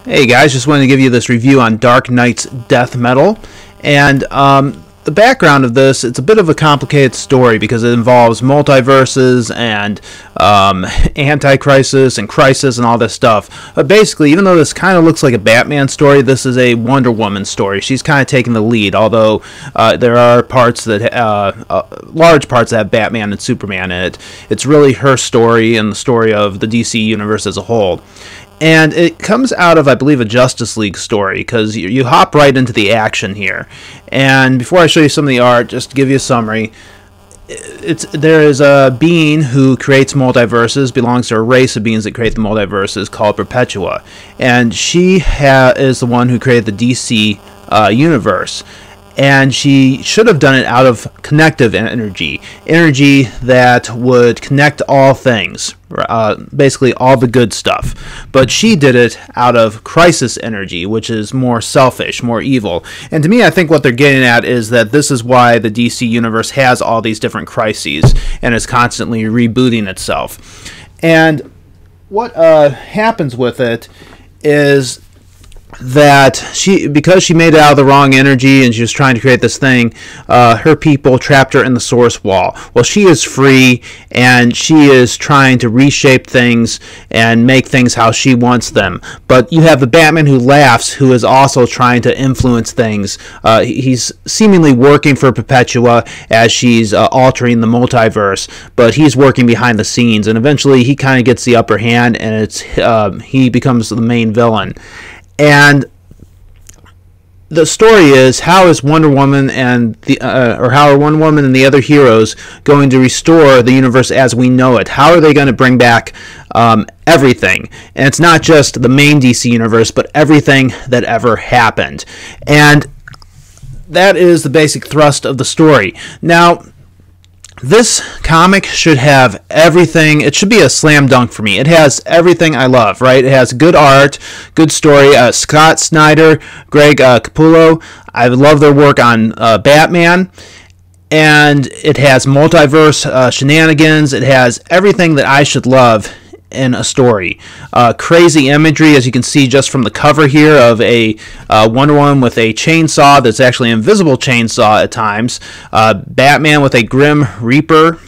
Hey guys, just wanted to give you this review on Dark Nights Death Metal. And the background of this, it's a bit of a complicated story because it involves multiverses and Anti-Crisis and Crisis and all this stuff. But basically, even though this kind of looks like a Batman story, this is a Wonder Woman story. She's kind of taking the lead, although there are parts that, large parts that have Batman and Superman in it. It's really her story and the story of the DC universe as a whole. And it comes out of, I believe, a Justice League story, because you hop right into the action here. And before I show you some of the art, just to give you a summary, there is a being who creates multiverses, belongs to a race of beings that create the multiverses called Perpetua. And she is the one who created the DC universe. And she should have done it out of connective energy that would connect all things, basically all the good stuff. But she did it out of crisis energy, which is more selfish, more evil. And to me, I think what they're getting at is that this is why the DC universe has all these different crises and is constantly rebooting itself. And what happens with it is that because she made it out of the wrong energy and she was trying to create this thing, her people trapped her in the source wall. Well, she is free, and she is trying to reshape things and make things how she wants them. But you have the Batman who laughs, who is also trying to influence things. He's seemingly working for Perpetua as she's altering the multiverse, but he's working behind the scenes, and eventually he kind of gets the upper hand, and he becomes the main villain. And the story is, how is Wonder Woman and how are Wonder Woman and the other heroes going to restore the universe as we know it? How are they going to bring back everything? And it's not just the main DC universe, but everything that ever happened. And that is the basic thrust of the story. Now, this comic should have everything. It should be a slam dunk for me. It has everything I love, right? It has good art, good story. Scott Snyder, Greg Capullo, I love their work on Batman. And it has multiverse shenanigans. It has everything that I should love in a story. Crazy imagery, as you can see just from the cover here, of a Wonder Woman with a chainsaw that's actually an invisible chainsaw at times. Batman with a Grim Reaper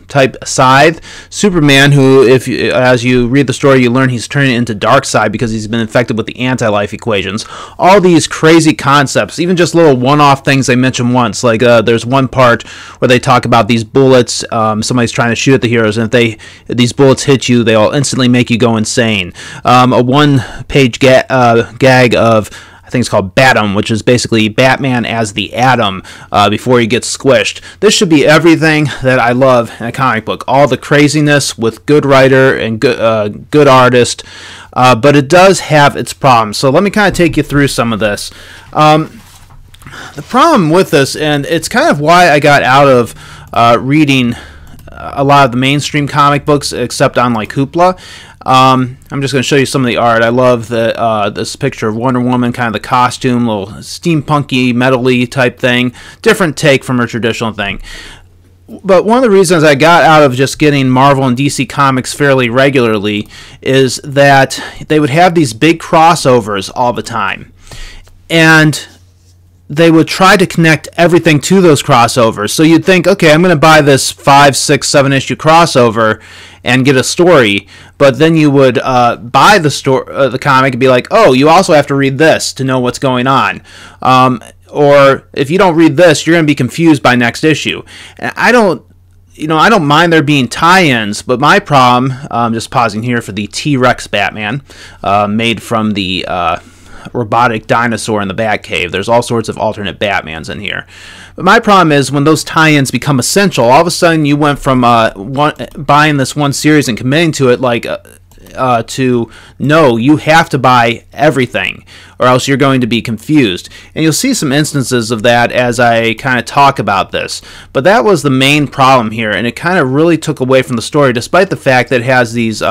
type scythe. Superman, who, as you read the story, you learn he's turning into Darkseid because he's been infected with the anti-life equations. All these crazy concepts, even just little one-off things they mention once. Like there's one part where they talk about these bullets. Somebody's trying to shoot at the heroes, and if these bullets hit you, they'll instantly make you go insane. A one-page gag of, I think it's called Batum, which is basically Batman as the Atom before he gets squished. This should be everything that I love in a comic book. All the craziness with good writer and good artist, but it does have its problems. So let me kind of take you through some of this. The problem with this, and it's kind of why I got out of reading a lot of the mainstream comic books, except on like Hoopla. I'm just going to show you some of the art. I love this picture of Wonder Woman, kind of the costume, little steampunky, metal-y type thing. Different take from her traditional thing. But one of the reasons I got out of just getting Marvel and DC comics fairly regularly is that they would have these big crossovers all the time. And they would try to connect everything to those crossovers. So you'd think, okay, I'm going to buy this 5, 6, 7 issue crossover and get a story, but then you would buy the comic and be like, oh, you also have to read this to know what's going on. Or if you don't read this, you're going to be confused by next issue. And I don't mind there being tie-ins, but my problem, just pausing here for the T-Rex Batman, made from the robotic dinosaur in the Batcave. There's all sorts of alternate Batmans in here. But my problem is when those tie-ins become essential, all of a sudden you went from buying this one series and committing to it to no, you have to buy everything or else you're going to be confused. And you'll see some instances of that as I kind of talk about this. But that was the main problem here, and it kind of really took away from the story, despite the fact that it has these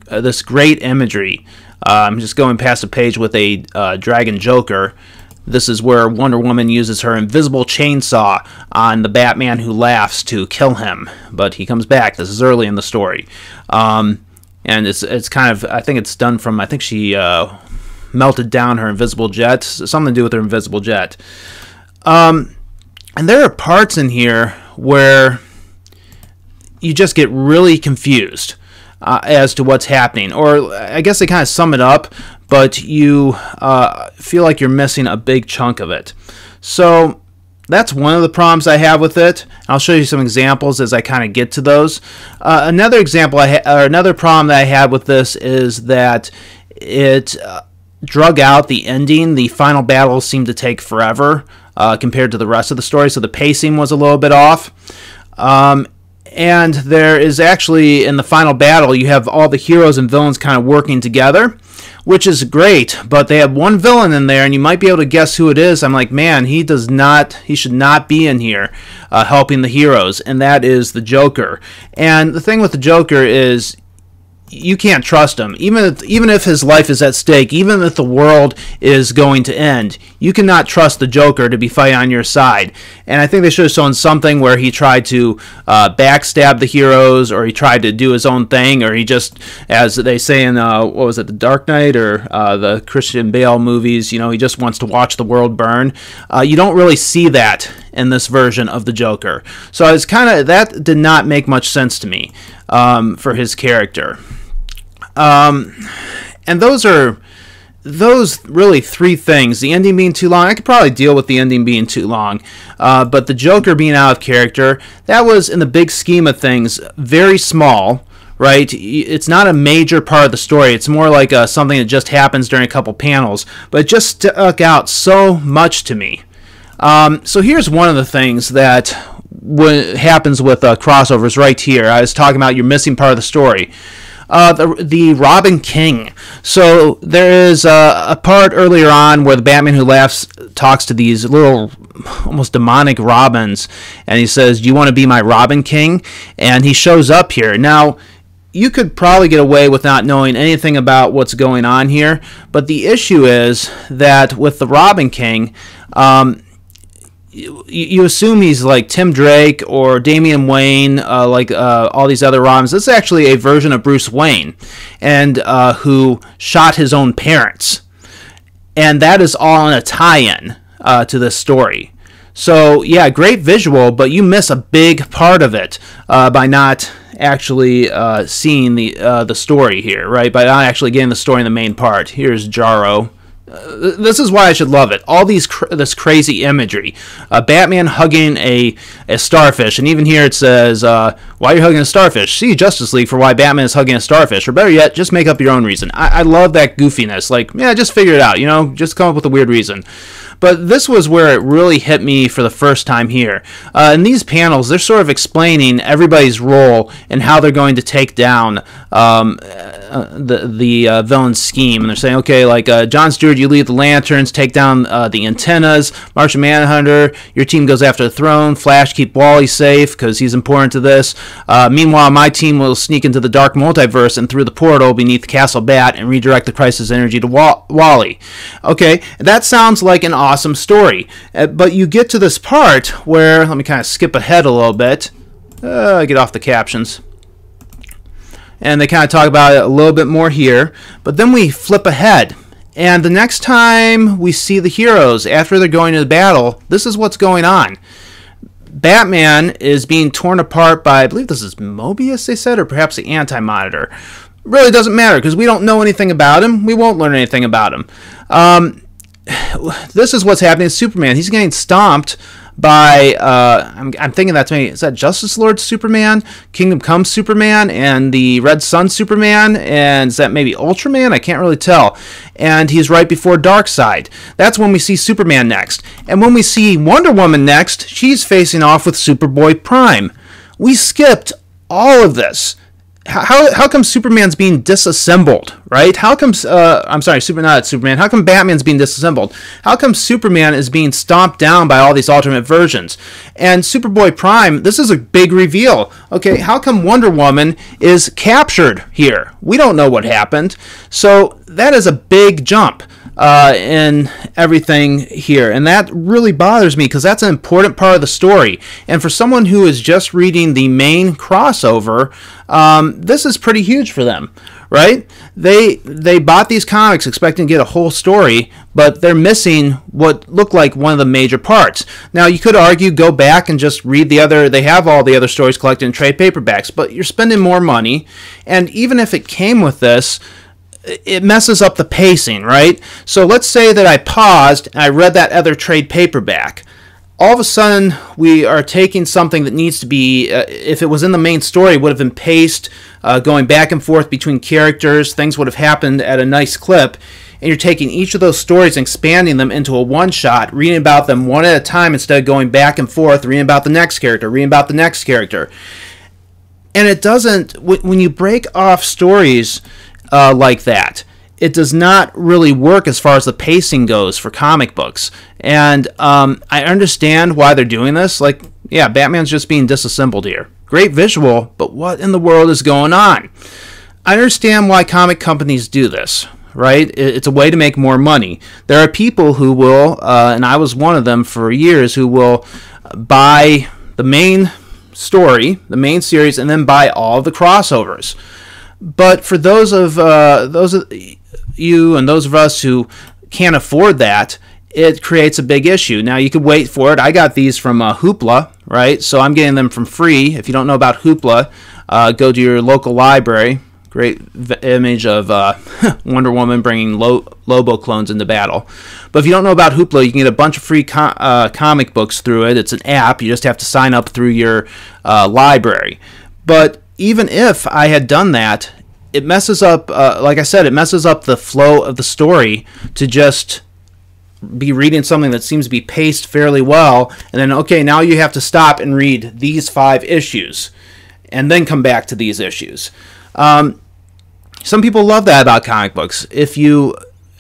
this great imagery. I'm just going past a page with a Dragon Joker. This is where Wonder Woman uses her invisible chainsaw on the Batman who laughs to kill him, but he comes back. This is early in the story. and it's kind of, I think it's done from, I think she melted down her invisible jet, something to do with her invisible jet. And there are parts in here where you just get really confused as to what's happening, or I guess they kind of sum it up, but you feel like you're missing a big chunk of it. So that's one of the problems I have with it. I'll show you some examples as I kind of get to those. Another example, or another problem that I had with this is that it drug out the ending. The final battle seemed to take forever compared to the rest of the story, so the pacing was a little bit off. And there is actually, in the final battle, you have all the heroes and villains kind of working together, which is great, but they have one villain in there, and you might be able to guess who it is. I'm like, man, he should not be in here helping the heroes, and that is the Joker. And the thing with the Joker is, you can't trust him. Even if his life is at stake, even if the world is going to end, you cannot trust the Joker to be fighting on your side. And I think they should have shown something where he tried to backstab the heroes, or he tried to do his own thing, or he just, as they say in, what was it, The Dark Knight, or the Christian Bale movies, you know, he just wants to watch the world burn. You don't really see that in this version of the Joker. So it's kind of, that did not make much sense to me for his character. And those really three things. The ending being too long, I could probably deal with the ending being too long, but the Joker being out of character, that was, in the big scheme of things, very small, right? It's not a major part of the story. It's more like something that just happens during a couple panels, but it just stuck out so much to me. So here's one of the things that happens with crossovers right here. I was talking about you're missing part of the story. The Robin King. So there is a part earlier on where the Batman Who Laughs talks to these little, almost demonic Robins, and he says, "Do you want to be my Robin King?" And he shows up here. Now, you could probably get away with not knowing anything about what's going on here, but the issue is that with the Robin King, you assume he's like Tim Drake or Damian Wayne, like all these other Robins. This is actually a version of Bruce Wayne, and who shot his own parents. And that is all in a tie-in to this story. So, yeah, great visual, but you miss a big part of it by not actually seeing the story here, right? By not actually getting the story in the main part. Here's Jarro. This is why I should love it. All this crazy imagery. Batman hugging a starfish, and even here it says, "Why are you hugging a starfish? See Justice League for why Batman is hugging a starfish." Or better yet, just make up your own reason. I love that goofiness. Like, yeah, just figure it out. You know, just come up with a weird reason. But this was where it really hit me for the first time here. In these panels, they're sort of explaining everybody's role and how they're going to take down the villain's scheme. And they're saying, okay, like John Stewart, you lead the Lanterns, take down the antennas. Martian Manhunter, your team goes after the throne. Flash, keep Wally safe because he's important to this. Meanwhile, my team will sneak into the dark multiverse and through the portal beneath Castle Bat and redirect the crisis energy to Wally. Okay, that sounds like an awesome story, but you get to this part where, let me kind of skip ahead a little bit, get off the captions, and they kind of talk about it a little bit more here, but then we flip ahead, and the next time we see the heroes after they're going to the battle, this is what's going on. Batman is being torn apart by, I believe this is Mobius, they said, or perhaps the Anti-Monitor. Really doesn't matter because we don't know anything about him. We won't learn anything about him. This is what's happening to Superman. He's getting stomped by, I'm thinking that's maybe, is that Justice Lord Superman, Kingdom Come Superman, and the Red Sun Superman, and is that maybe Ultraman? I can't really tell. And he's right before Darkseid. That's when we see Superman next. And when we see Wonder Woman next, she's facing off with Superboy Prime. We skipped all of this. How come Superman's being disassembled, right? How come, I'm sorry, not Superman. How come Batman's being disassembled? How come Superman is being stomped down by all these alternate versions? And Superboy Prime, this is a big reveal. Okay, how come Wonder Woman is captured here? We don't know what happened. So that is a big jump in everything here, and that really bothers me because that's an important part of the story. And for someone who is just reading the main crossover, this is pretty huge for them, right? They bought these comics expecting to get a whole story, but they're missing what looked like one of the major parts. Now, you could argue, go back and just read the other, they have all the other stories collected in trade paperbacks, but you're spending more money, and even if it came with this, it messes up the pacing, right? So let's say that I paused and I read that other trade paperback. All of a sudden, we are taking something that needs to be, if it was in the main story, it would have been paced, going back and forth between characters, things would have happened at a nice clip, and you're taking each of those stories and expanding them into a one-shot, reading about them one at a time instead of going back and forth, reading about the next character, reading about the next character. And it doesn't, when you break off stories like that, it does not really work as far as the pacing goes for comic books. And I understand why they're doing this. Like, yeah, Batman's just being disassembled here. Great visual, but what in the world is going on? I understand why comic companies do this, right? It's a way to make more money. There are people who will, and I was one of them for years, who will buy the main story, the main series, and then buy all the crossovers. But for those of you and those of us who can't afford that, it creates a big issue. Now, you could wait for it. I got these from Hoopla, right? So I'm getting them from free. If you don't know about Hoopla, go to your local library. Great image of Wonder Woman bringing Lobo clones into battle. But if you don't know about Hoopla, you can get a bunch of free comic books through it. It's an app. You just have to sign up through your library. But even if I had done that, it messes up, like I said, it messes up the flow of the story to just be reading something that seems to be paced fairly well, and then, okay, now you have to stop and read these 5 issues, and then come back to these issues. Some people love that about comic books.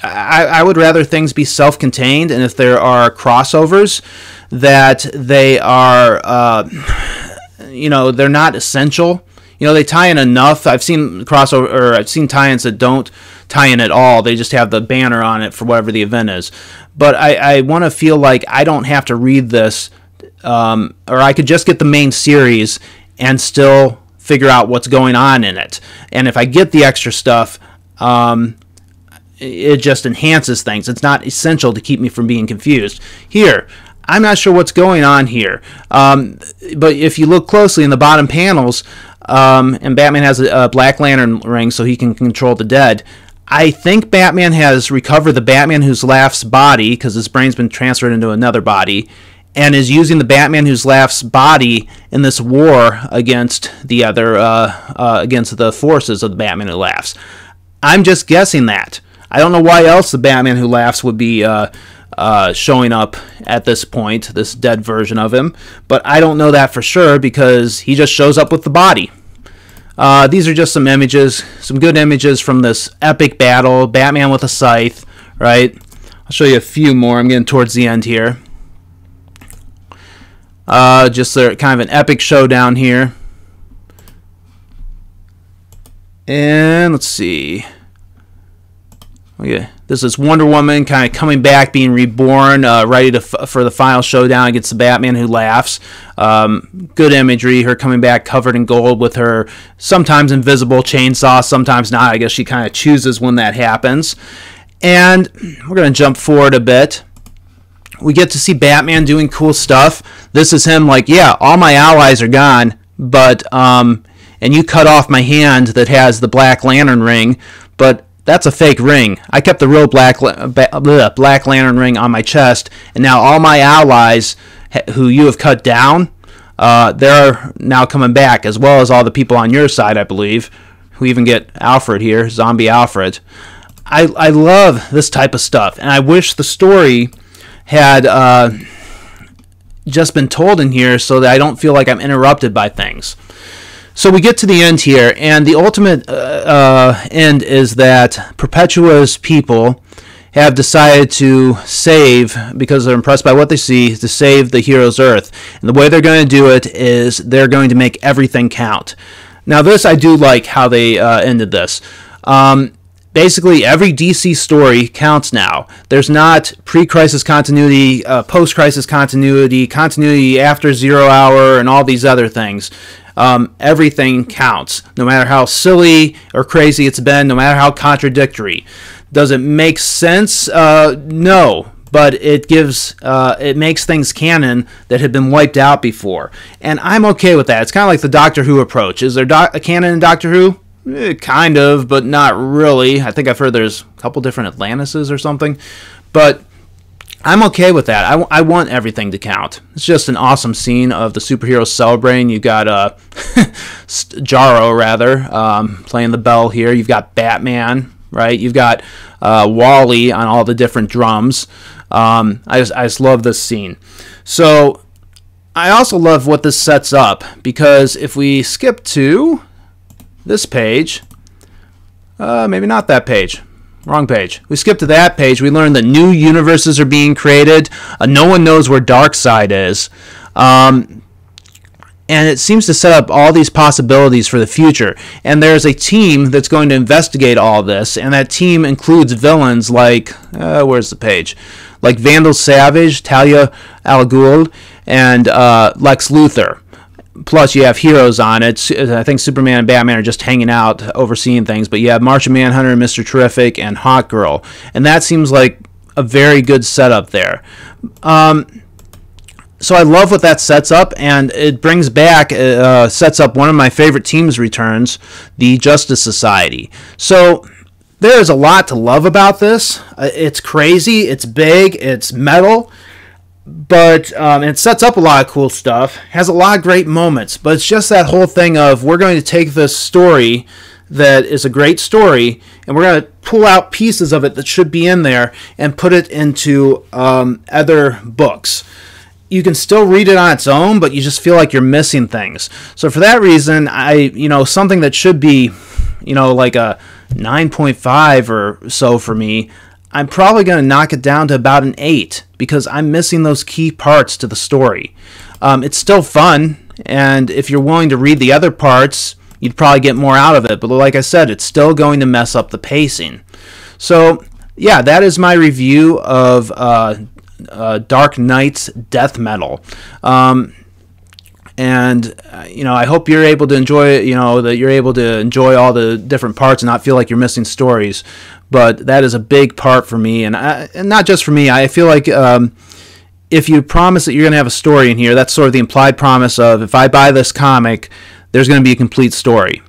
I would rather things be self-contained, and if there are crossovers, that they are, they're not essential. They tie in enough. I've seen tie-ins that don't tie in at all. They just have the banner on it for whatever the event is. But I want to feel like I don't have to read this, or I could just get the main series and still figure out what's going on in it. And if I get the extra stuff, it just enhances things. It's not essential to keep me from being confused. Here, I'm not sure what's going on here. But if you look closely in the bottom panels, and Batman has a Black Lantern ring so he can control the dead, I think Batman has recovered the Batman Who Laughs body, because his brain's been transferred into another body, and is using the Batman Who Laughs body in this war against the against the forces of the Batman Who Laughs. I'm just guessing that. I don't know why else the Batman Who Laughs would be showing up at this point, this dead version of him, but I don't know that for sure because he just shows up with the body. These are just some images, some good images from this epic battle, Batman with a scythe, right? I'll show you a few more. I'm getting towards the end here. Just kind of an epic showdown here. And let's see. Okay, this is Wonder Woman kind of coming back, being reborn, ready for the final showdown against the Batman Who Laughs. Good imagery, her coming back covered in gold with her sometimes invisible chainsaw, sometimes not. I guess she kind of chooses when that happens. And we're going to jump forward a bit. We get to see Batman doing cool stuff. This is him like, yeah, all my allies are gone, but, and you cut off my hand that has the Black Lantern ring, but that's a fake ring. I kept the real Black Lantern ring on my chest, and now all my allies who you have cut down, they're now coming back, as well as all the people on your side, I believe. We even get Alfred here, Zombie Alfred. I love this type of stuff, and I wish the story had just been told in here so that I don't feel like I'm interrupted by things. So we get to the end here, and the ultimate end is that Perpetua's people have decided to save, because they're impressed by what they see, to save the hero's Earth. And the way they're going to do it is they're going to make everything count. Now this, I do like how they ended this. Basically, every DC story counts now. There's not pre-crisis continuity, post-crisis continuity, continuity after 0 Hour, and all these other things. Everything counts, no matter how silly or crazy it's been, no matter how contradictory. Does it make sense? No. But it makes things canon that had been wiped out before. And I'm okay with that. It's kind of like the Doctor Who approach. Is there a canon in Doctor Who? Kind of, but not really. I think I've heard there's a couple different Atlantises or something. But I'm okay with that. I want everything to count. It's just an awesome scene of the superheroes celebrating. You've got Jarro, rather, playing the bell here. You've got Batman, right? You've got Wally on all the different drums. I just love this scene. So I also love what this sets up, because if we skip to this page, maybe not that page, wrong page. We skip to that page. We learn that new universes are being created. No one knows where Darkseid is. And it seems to set up all these possibilities for the future. And there's a team that's going to investigate all this, and that team includes villains like, where's the page? Like Vandal Savage, Talia al Ghul, and Lex Luthor. Plus, you have heroes on it. I think Superman and Batman are just hanging out, overseeing things. But you have Martian Manhunter, Mr. Terrific, and Hawkgirl. And that seems like a very good setup there. So I love what that sets up, and it brings back, sets up one of my favorite teams returns, the Justice Society. So there is a lot to love about this. It's crazy, it's big, it's metal, but it sets up a lot of cool stuff, has a lot of great moments, but it's just that whole thing of, we're going to take this story that is a great story, and we're going to pull out pieces of it that should be in there and put it into other books. You can still read it on its own, but you just feel like you're missing things. So for that reason, something that should be, like a 9.5 or so for me, I'm probably going to knock it down to about an 8, because I'm missing those key parts to the story. It's still fun, and if you're willing to read the other parts, you'd probably get more out of it. But like I said, it's still going to mess up the pacing. So yeah, that is my review of Dark Knight's Death Metal. I hope you're able to enjoy it, that you're able to enjoy all the different parts and not feel like you're missing stories. But that is a big part for me, and not just for me. I feel like if you promise that you're going to have a story in here, that's sort of the implied promise of, if I buy this comic, there's going to be a complete story.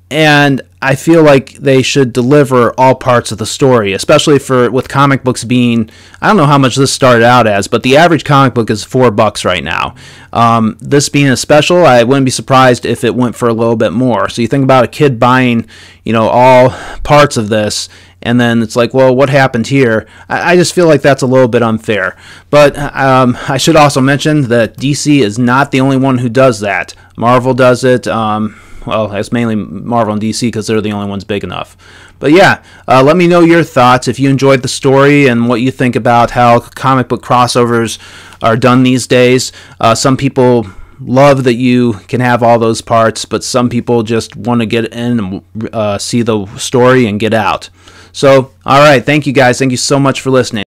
And I feel like they should deliver all parts of the story, especially with comic books being, I don't know how much this started out as, but the average comic book is $4 right now. This being a special, I wouldn't be surprised if it went for a little bit more. So you think about a kid buying, all parts of this, and then it's like, well, what happened here? I just feel like that's a little bit unfair. But I should also mention that DC is not the only one who does that. Marvel does it. Well, it's mainly Marvel and DC because they're the only ones big enough. But yeah, let me know your thoughts if you enjoyed the story and what you think about how comic book crossovers are done these days. Some people love that you can have all those parts, but some people just want to get in and see the story and get out. So, all right, thank you guys. Thank you so much for listening.